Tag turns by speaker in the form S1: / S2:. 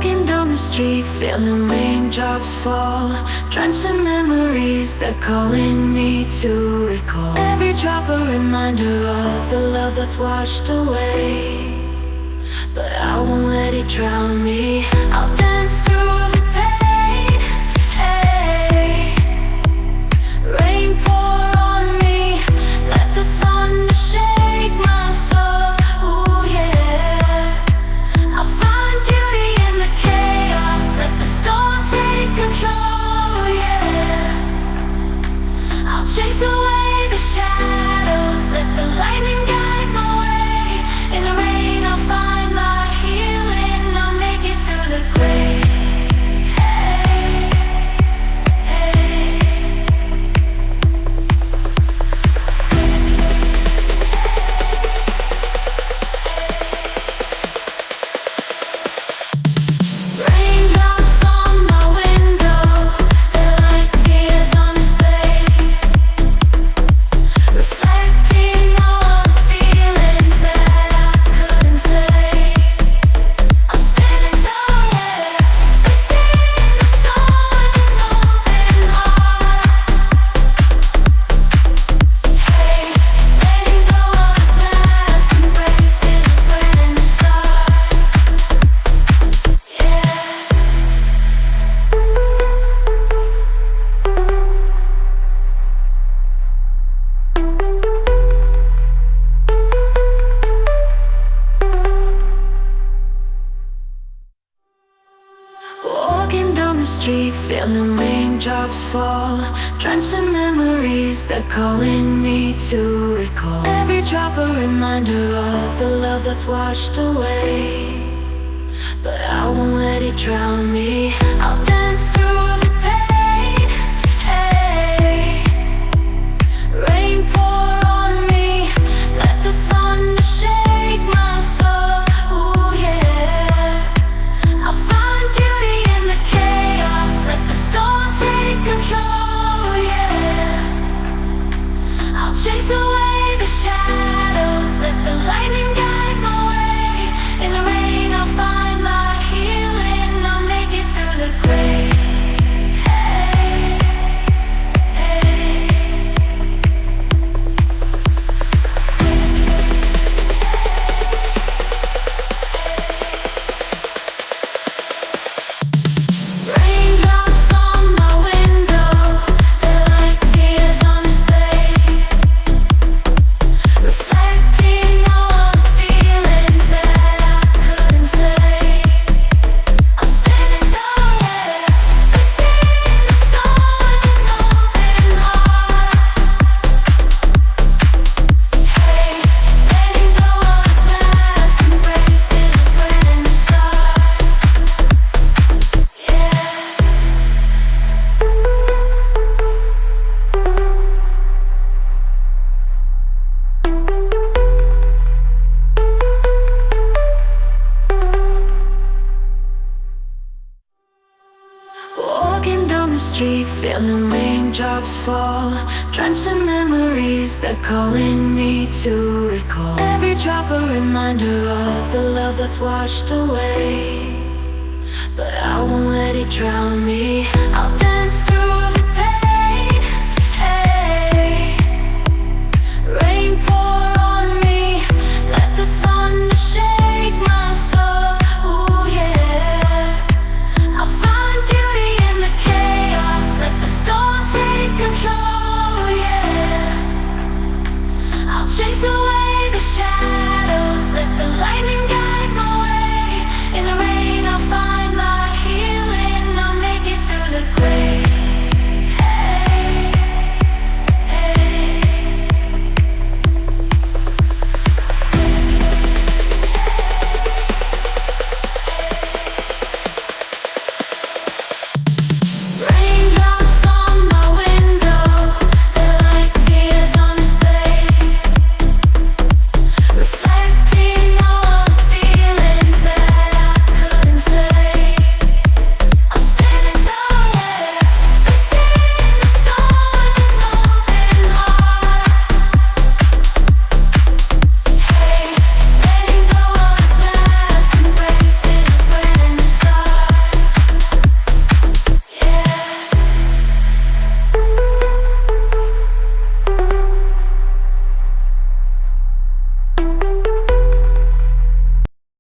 S1: Walking down the street, feeling raindrops fall, drenched in memories that calling me to recall. Every drop a reminder of the love that's washed away, but I won't let it drown me. I'll dance through the pain. Hey, rain pour on me, let the thunder shake my soul. Ooh yeah, I'll find beauty in the chaos, let the storm take control. Yeah, I'll chase away the shadows, let the lightning guide my way. In the rain I'll find my healing, I'll make it through the gray. Hey, hey. Raindrops on my window, they're like tears on display, reflecting all the feelings that I couldn't say. I'm standing tall, yeah, facing the storm, an open heart. Hey, letting go of the past, embracing a brand new start. Yeah. Walking down the street, feeling raindrops fall, drenched in memories that calling me to recall. Every drop a reminder of the love that's washed away, but I won't let it drown me. I'll dance through the pain. Hey, rain pour on me, let the thunder shake my soul. Ooh yeah, I'll find beauty in the chaos, let the storm take control. Yeah, I'll chase away the shadows, let the lightning guide my way. In the rain I'll find my healing, I'll make it through the gray. Hey, hey. Raindrops on my window, they're like tears on display, reflecting all the feelings that I couldn't say. I'm standing tall, yeah, facing the storm, an open heart. Hey, letting go of the past, embracing a brand new start. Yeah. Walking down the street, feeling raindrops fall, drenched in memories that calling me to recall. Every drop a reminder of the love that's washed away, but I won't let it drown me. I'll dance through